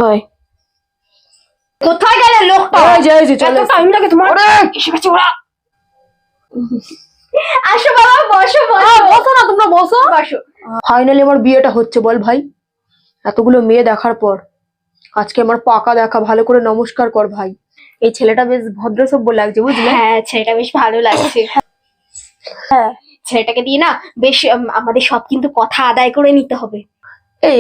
হয়। কোথায় গেলে লোকটা? চলো টাইম লাগে তোমার? এসে গেছে ওরা। আসো বাবা, বসো বসো। বসো না, তোমরা বসো। বসো। ফাইনালি আমার বিয়েটা হচ্ছে বল ভাই। এতগুলো মেয়ে দেখার পর আজকে আমার পাকা দেখা, ভালো করে নমস্কার কর ভাই। এই ছেলেটা বেশ ভদ্রসভ্য লাগছে বুঝলে? হ্যাঁ, ছেলেটা বেশ ভালো লাগছে। হ্যাঁ, ছেলেটাকে দিয়ে না বেশ আমাদের সব কিন্তু কথা আদায় করে নিতে হবে।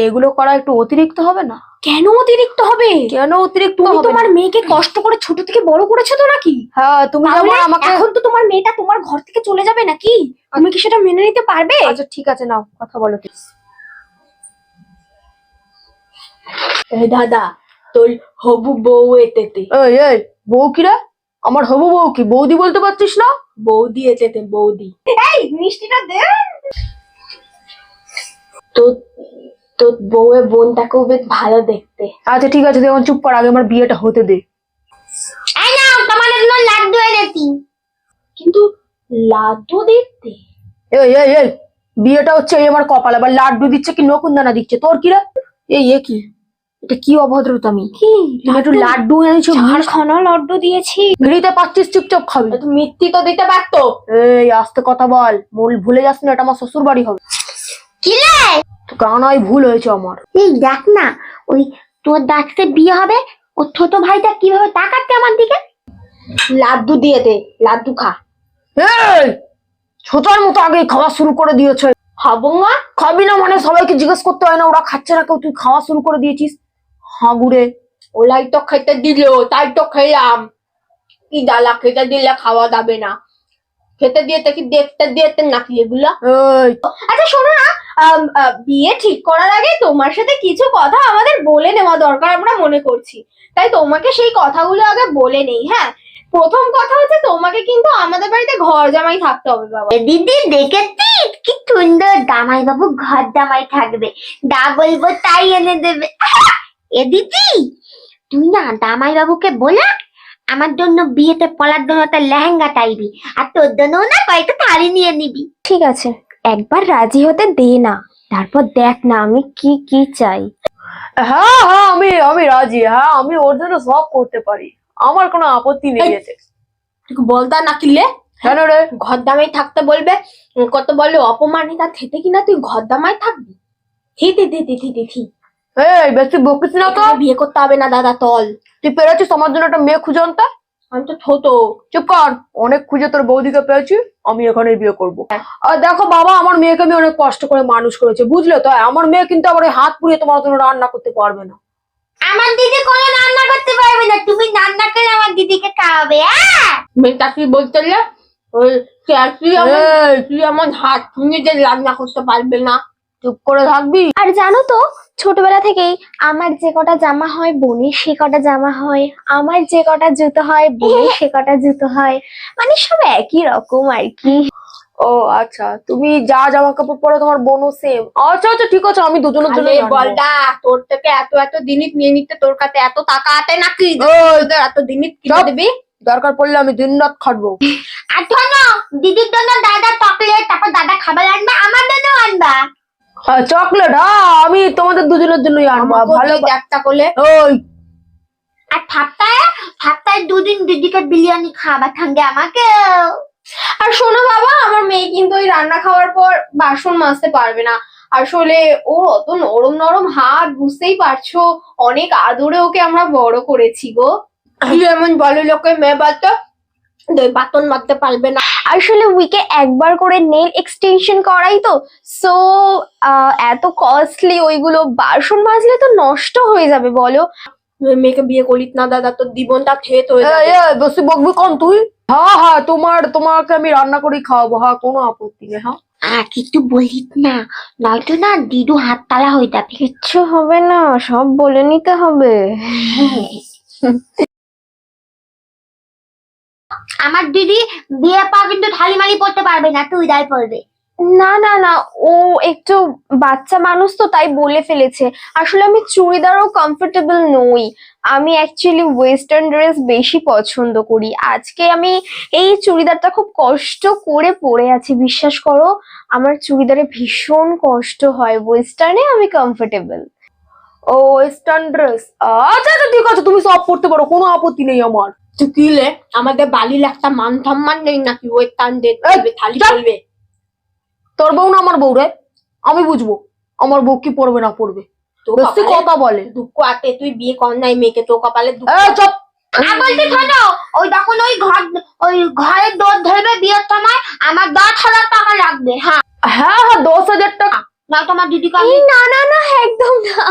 এগুলো করা একটু অতিরিক্ত হবে না? কেন অতিরিক্ত হবে? কেন অতিরিক্ত তুমি হবে? তোমার মেয়েকে কষ্ট করে ছোট থেকে বড় করেছো তো নাকি? হ্যাঁ, তুমি যেমন আমাকে এখন তো তোমার মেয়েটা তোমার ঘর থেকে চলে যাবে নাকি? তুমি কি সেটা মেনে নিতে পারবে? আচ্ছা ঠিক আছে, নাও কথা বলো। এই দাদা, তোর হবু বউ এতেতে। এই এই বউ কিরা? আমার হবু বউ কি বৌদি বলতে পারছিস না? বৌদি এতেতে, বৌদি। এই মিষ্টিটা দে। তো তোর বউয়ের বোনটাকেও বেশ ভালো দেখতে। আচ্ছা ঠিক আছে, তুই এখন চুপ কর, আগে আমার বিয়েটা হতে দে। এই নাও তোমার জন্য লাড্ডু এনেছি। কিন্তু লাড্ডু দিতে? এই এই এই বিয়েটা হচ্ছে, এই আমার কপাল, আবার লাড্ডু দিচ্ছে কি নকুনদানা দিচ্ছে? তোর কিরা? এই কি এটা? কি অভদ্রতামি! কি তুমি একটু লাড্ডু এনেছো, চারখানা লাড্ডু দিয়েছি। ভিড়িতে পাচ্ছিস, চুপচাপ খাবি। মিথ্যি তো দিতে পারতো। এই আস্তে কথা বল, ভুলে যাস না, এটা আমার শ্বশুর বাড়ি হবে। কি রে? তো কানাই ভুল হয়েছে আমার। এই দেখ না, ওই তোর দাঁততে বিয়ে হবে, ওর ছোট ভাইটা কিভাবে তাকাচ্ছে আমার দিকে। লাড্ডু দিয়ে দে, লাড্ডু খা। এই ছোটার মতো আগে খাওয়া শুরু করে দিয়েছে। খাবো না? খাবি না মানে সবাইকে জিজ্ঞেস করতে হয় না ওরা খাচ্ছে না কেউ, তুই খাওয়া শুরু করে দিয়েছিস? হাগুড়ে ওলাই তো খেতে দিল, তাই তো খেলাম। কি ডালা খেতে দিলে খাওয়া যাবে না? খেতে দিয়ে কি দেখতে দিয়েতে নাকি এগুলা? এই আচ্ছা শোনো না, বিয়ে ঠিক করার আগে তোমার সাথে কিছু কথা আমাদের বলে নেওয়া দরকার আমরা মনে করছি। তাই তোমাকে সেই কথাগুলো আগে বলে নেই। হ্যাঁ, প্রথম কথা হচ্ছে তোমাকে কিন্তু আমাদের বাড়িতে ঘর জামাই থাকতে হবে বাবা। দিদি দেখেছিস কি সুন্দর জামাই বাবু ঘর জামাই থাকবে, যা বলবো তাই এনে দেবে। এ দিদি, তুই না জামাই বাবুকে বলে আমার জন্য বিয়েতে পলার জন্য একটা লেহেঙ্গা চাইবি, আর তোর জন্য না কয়েকটা শাড়ি নিয়ে নিবি। ঠিক আছে, একবার রাজি হতে দে না, তারপর দেখ না আমি কি কি চাই। হ্যাঁ হ্যাঁ, আমি রাজি। হ্যাঁ, আমি ওর জন্য সব করতে পারি, আমার কোনো আপত্তি নেই এতে। বলতা না কিলে কেন রে? ঘর দামাই থাকতে বলবে, কত বললো অপমানিতা থেতে কিনা তুই ঘর দামাই থাকবি? থিতি থিতি থিতি থি। এই বেশি বকিস না তো। বিয়ে করতে হবে না দাদা, তল। তুই পেরেছিস আমার জন্য একটা মেয়ে খুঁজে আনতে? আমি তো ছোট। চুপ কর, অনেক খুঁজে তোর বৌদিকে পেয়েছি, আমি এখানেই বিয়ে করবো। আর দেখো বাবা, আমার মেয়েকে আমি অনেক কষ্ট করে মানুষ করেছি বুঝলে তো, আমার মেয়ে কিন্তু আবার এই হাত পুড়িয়ে তোমার জন্য রান্না করতে পারবে না। আমার দিদি কোনো রান্না করতে পারবে না, তুমি রান্না করে আমার দিদিকে খাওয়াবে। মেয়েটা কি বলতে তুই আমার হাত ভেঙে যে রান্না করতে পারবে না? চুপ করে থাকবি। আর জানো তো, ছোটবেলা থেকেই আমার যে কটা জামা হয় বোনের সে কটা জামা হয়, আমার যে কটা জুতো হয় বোনের সে কটা জুতো হয়, মানে সব একই রকম আর কি। ও আচ্ছা, তুমি যা জামা কাপড় পরো তোমার বোনও সেম? আচ্ছা আচ্ছা ঠিক আছে, আমি দুজনের জন্য বলটা তোর থেকে এত এত জিনিস নিয়ে নিতে তোর কাছে এত টাকা আছে নাকি? এত জিনিস কিনে দিবি? দরকার পড়লে আমি দিন রাত খাটবো। আর শোনো, দিদির জন্য দাদা চকলেট, তারপর দাদা খাবার আনবা, আমার জন্য আনবা। হ্যাঁ চকলেট, আমি তোমাদের দুজনের জন্যই আনবো। ভালো একটা করলে ওই আর সপ্তাহে দুদিন দিদিকে বিরিয়ানি খাবার সঙ্গে আমাকে। আর শোনো বাবা, আমার মেয়ে কিন্তু ওই রান্না খাওয়ার পর বাসন মাজতে পারবে না। আসলে ওর অত নরম নরম হাত, বুঝতেই পারছো, অনেক আদরে ওকে আমরা বড় করেছি গো। এমন বলে লোকের মেয়ে বাচ্চা বাটন মারতে পারবে না। আসলে উইকে একবার করে নেল এক্সটেনশন করাই তো, সো এত কস্টলি, ওইগুলো বাসন মাজলে তো নষ্ট হয়ে যাবে বলো। মেয়েকে বিয়ে করিস না দাদা, তোর জীবনটা থেত হয়ে যাবে। বেশি বকবি কম তুই। হ্যাঁ হ্যাঁ, তোমাকে আমি রান্না করেই খাওয়াবো, হ্যাঁ কোনো আপত্তি নেই। হ্যাঁ কিছু বলিস না, নয়তো না দিদু হাত তালা হয়ে যাবে। কিচ্ছু হবে না, সব বলে নিতে হবে। আমার দিদি বিয়ে পা কিন্তু থালি মালি পড়তে পারবে না, তুই দায় পড়বে। না না না, ও একটু বাচ্চা মানুষ তো তাই বলে ফেলেছে। আসলে আমি চুড়িদারও কমফোর্টেবল নই, আমি অ্যাকচুয়ালি ওয়েস্টার্ন ড্রেস বেশি পছন্দ করি। আজকে আমি এই চুড়িদারটা খুব কষ্ট করে পরে আছি, বিশ্বাস করো আমার চুড়িদারে ভীষণ কষ্ট হয়, ওয়েস্টার্নে আমি কমফোর্টেবল। ও ওয়েস্টার্ন ড্রেস, আচ্ছা আচ্ছা ঠিক আছে, তুমি সব পড়তে পারো, কোনো আপত্তি নেই আমার। তুই কিলে আমাদের বালির একটা মান সম্মান নেই নাকি? ওই টান দেখবে থালি চুপ! চলবে? তোর বউ না আমার বউ রে, আমি বুঝবো আমার বউ কি পড়বে না পড়বে, তো বেশি কথা বলে। দুঃখ আছে, তুই বিয়ে কর নাই মেয়েকে, তো কপালে দুঃখ। চুপ! বলছি শোনো, ওই তখন ওই ঘরের দোর ধরবে বিয়ের সময়, আমার 10,000 টাকা লাগবে। হ্যাঁ, হ্যাঁ হ্যাঁ 10,000 টাকা। না তোমার দিদিকে এই না না না, একদম না।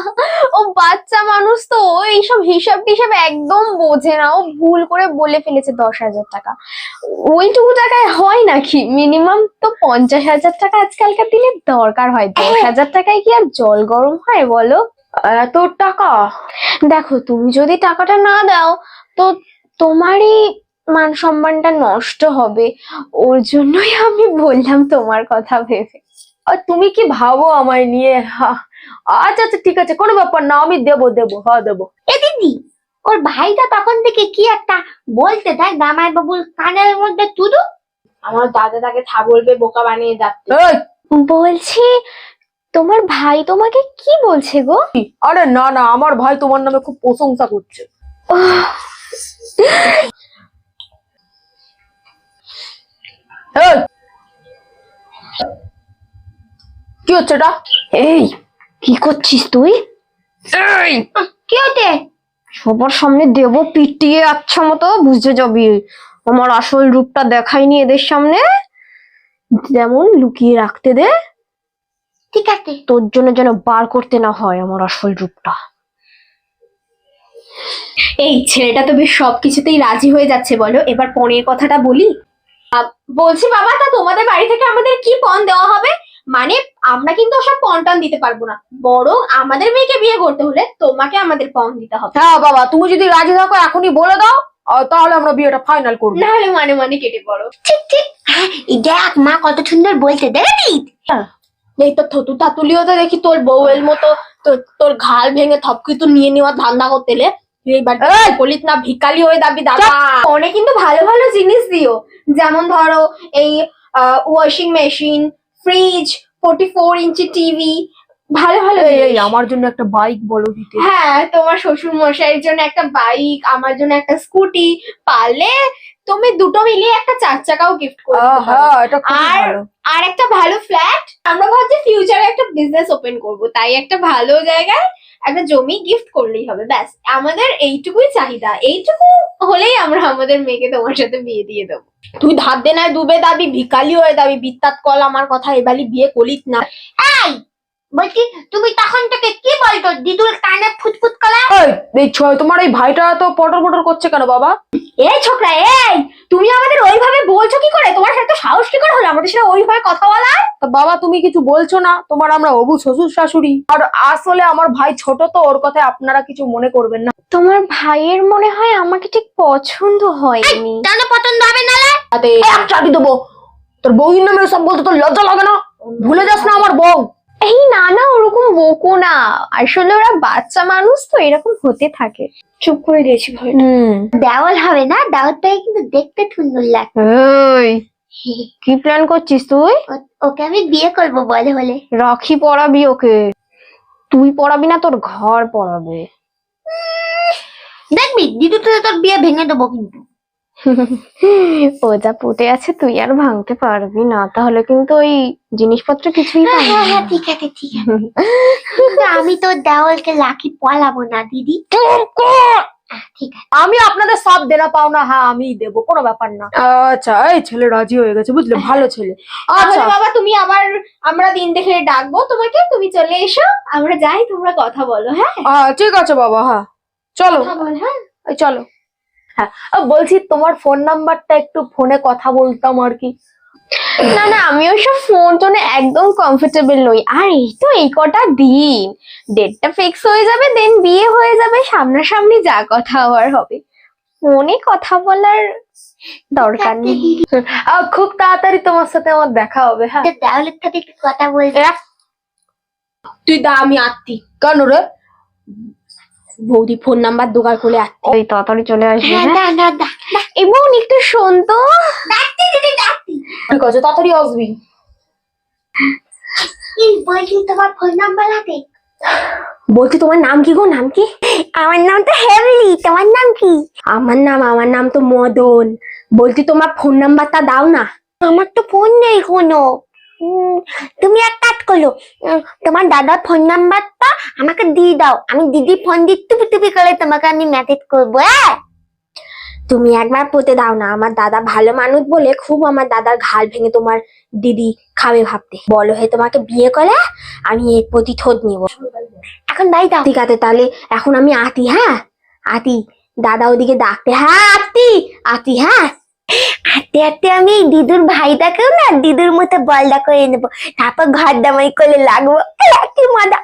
ও বাচ্চা মানুষ তো, ও এইসব হিসাব টিসাব একদম বোঝে না। ও ভুল করে বলে ফেলেছে 10,000 টাকা। ওইটুকু টাকায় হয় নাকি? মিনিমাম তো 50,000 টাকা আজকালকার দিনে দরকার হয়। 10,000 টাকায় কি আর জল গরম হয় বলো? এত টাকা? দেখো, তুমি যদি টাকাটা না দাও তো তোমারই মান সম্মানটা নষ্ট হবে। ওর জন্যই আমি বললাম তোমার কথা ভেবে। আর তুমি কি ভাবো আমায় নিয়ে? আচ্ছা আচ্ছা ঠিক আছে, কোনো ব্যাপার না, আমি দেবো দেবো, হ্যাঁ দেবো। এ দিদি, ওর ভাইটা তখন থেকে কি একটা বলতে দেয় জামাই বাবুর কানের মধ্যে তুদু। আমার দাদা তাকে বলবে বোকা বানিয়ে যাচ্ছে। এই, বলছি, তোমার ভাই তোমাকে কি বলছে গো? আরে না না, আমার ভাই তোমার নামে খুব প্রশংসা করছে। এই, কি হচ্ছে এটা? এই, কি করছিস তুই? এই, কি হতে? সবার সামনে দেব পিটিয়ে আচ্ছা মতো, বুঝে যাবি আমার আসল রূপটা দেখাইনি এদের সামনে, যেমন লুকিয়ে রাখতে দে। ঠিক আছে। তোর জন্য যেন বার করতে না হয় আমার আসল রূপটা। এই ছেলেটা তো বেশ সবকিছুতেই রাজি হয়ে যাচ্ছে, বলো এবার পণের কথাটা বলি। বলছি বাবা, তা তোমাদের বাড়ি থেকে আমাদের কি পণ দেওয়া হবে? মানে আমরা কিন্তু ওসব পণ টন দিতে পারবো না, বরং আমাদের মেয়েকে বিয়ে করতে হলে তোমাকে আমাদের পণ দিতে হবে। হ্যাঁ বাবা, তুমি যদি রাজি থাকো এখনই বলে দাও, তাহলে আমরা বিয়েটা ফাইনাল করবো। না হলে মানে মানে কেটে পড়ো। ঠিক ঠিক। হ্যাঁ, এই দেখ মা কত সুন্দর বলতে, দেখি। এই তো থতু তাতুলিও তো দেখি তোর বউয়ের মতো, তোর ঘাড় ভেঙে থপকি তো নিয়ে নেওয়ার ধান্দা করতেলে। তুই এইবার বলিস না ভিকালি হয়ে যাবি দাদা। অনেক কিন্তু ভালো ভালো জিনিস দিও, যেমন ধরো এই washing machine, fridge, 44 inch TV, ভালো ভালো এই জিনিস। আমার জন্য একটা বাইক বলো দিতে। হ্যাঁ, তোমার শ্বশুর মশাইয়ের জন্য একটা বাইক, আমার জন্য একটা স্কুটি, পারলে তুমি দুটো মিলিয়ে একটা 4 চাকাও গিফট করে দিতে পারো। হ্যাঁ এটা খুব আর ভালো। আর একটা ভালো ফ্ল্যাট। আমরা ভাবছি ফিউচারে একটা বিজনেস ওপেন করব, তাই একটা ভালো জায়গায় একটা জমি গিফট করলেই হবে, ব্যাস। আমাদের এইটুকুই চাহিদা, এইটুকু হলেই আমরা আমাদের মেয়েকে তোমার সাথে বিয়ে দিয়ে দেবো। তুই ধার দেনায় ডুবে দাবি, ভিকালি হয়ে দাবি, বিত্তাত কল আমার কথা এবালি বিয়ে করিস না। এই বলছি, তুমি তখন থেকে কি বলতো দিদুর কানে ফুটফুট করা? এই তোমার এই ভাইটা তো পটর পটর করছে কেন বাবা? এই ছোকরা, এই তুমি আমাদের ওইভাবে বলছো কি করে? তোমার সাথে সাহস কি করে হলো আমাদের সাথে ওইভাবে কথা বলা? তা বাবা তুমি কিছু বলছো না, তোমার আমরা হবু শ্বশুর শাশুড়ি, আর আসলে আমার ভাই ছোট তো, ওর কথায় আপনারা কিছু মনে করবেন না। তোমার ভাইয়ের মনে হয় আমাকে ঠিক পছন্দ হয়নি। কেন পছন্দ হবে না? এক চাটি দেবো, তোর বউয়ের নামে সব বলতে তোর লজ্জা লাগে না? ভুলে যাস না আমার বউ। এই না না, ওরকম বকো না, আসলে ওরা বাচ্চা মানুষ তো এরকম হতে থাকে। চুপ করে দিয়েছি ভাই। দেওয়াল হবে না, দেওয়ালটাই কিন্তু দেখতে সুন্দর লাগে। এই কি প্ল্যান করছিস তুই? ওকে আমি বিয়ে করবো বলে হলে। রাখি পরাবি ওকে? তুই পরাবি না, তোর ঘর পরাবে। দেখবি দিদু তো তোর বিয়ে ভেঙে দেবো কিন্তু। ও যা পুঁতে আছে তুই আর ভাঙতে পারবি না, তাহলে কিন্তু ওই জিনিসপত্র কিছুই পাবি না। হ্যাঁ ঠিক আছে ঠিক আছে, কিন্তু আমি তোর দেওয়ালকে লাঠি পলাবো না দিদি। ঠিক আছে। আমি আপনাদের সব দেনা পাওনা হ্যাঁ আমি দেবো, কোনো ব্যাপার না। আচ্ছা এই ছেলে রাজি হয়ে গেছে, বুঝলে, ভালো ছেলে। তাহলে আচ্ছা বাবা তুমি আবার, আমরা দিন দেখে ডাকবো তোমাকে, তুমি চলে এসো, আমরা যাই, তোমরা কথা বলো। হ্যাঁ ঠিক আছে বাবা, হ্যাঁ চলো। কথা বল। হ্যাঁ এই চলো। হ্যাঁ বলছি তোমার ফোন নাম্বারটা একটু ফোনে কথা বলতাম আর কি। না না, আমি ওসব ফোন টোনে একদম কমফোর্টেবল নই। আর এই তো এই কটা দিন, ডেটটা ফিক্স হয়ে যাবে, দেন বিয়ে হয়ে যাবে, সামনাসামনি যা কথা হওয়ার হবে। ফোনে কথা বলার দরকার নেই। খুব তাড়াতাড়ি তোমার সাথে আমার দেখা হবে। হ্যাঁ দেওয়ালের সাথে একটু কথা বলতে। তুই দা, আমি আত্মি। কেন রে? বৌদি ফোন নাম্বার জোগাড় করে আত্মি। ওই তাড়াতাড়ি চলে আসবি। হ্যাঁ হ্যাঁ না না এবং একটু শোন তো। ডাকতে দিদি ডাকতি। ঠিক আছে, তাড়াতাড়ি আসবি। এই বলছি তোমার ফোন নাম্বার আছে? বলছি তোমার নাম কি গো, নাম কি? আমার নাম তো হেমলি, তোমার নাম কি? আমার নাম তো মদন। বলছি তোমার ফোন নাম্বারটা দাও না। আমার তো ফোন নেই কোনো। তুমি এক কাজ করো, তোমার দাদার ফোন নাম্বারটা আমাকে দিয়ে দাও, আমি দিদি ফোন দিয়ে টুপি টুপি করে তোমাকে আমি মেসেজ করবো। হ্যাঁ, তুমি একবার পড়তে দাও না, আমার দাদা ভালো মানুষ বলে খুব আমার দাদার ঘাড় ভেঙে তোমার দিদি খাবে ভাবতে। বলো হে তোমাকে বিয়ে করে আমি এর প্রতি থোদ নিব। এখন বাই দাও। ঠিক আছে, তাহলে এখন আমি আতি। হ্যাঁ আতি, দাদা ওদিকে ডাকতে। হ্যাঁ আতি আতি। হ্যাঁ, হাঁটতে হাঁটতে আমি দিদুর ভাইটাকেও না দিদুর মতো বলদা করে নেবো, তারপর ঘর দামাই করে লাগবো। কি মজা।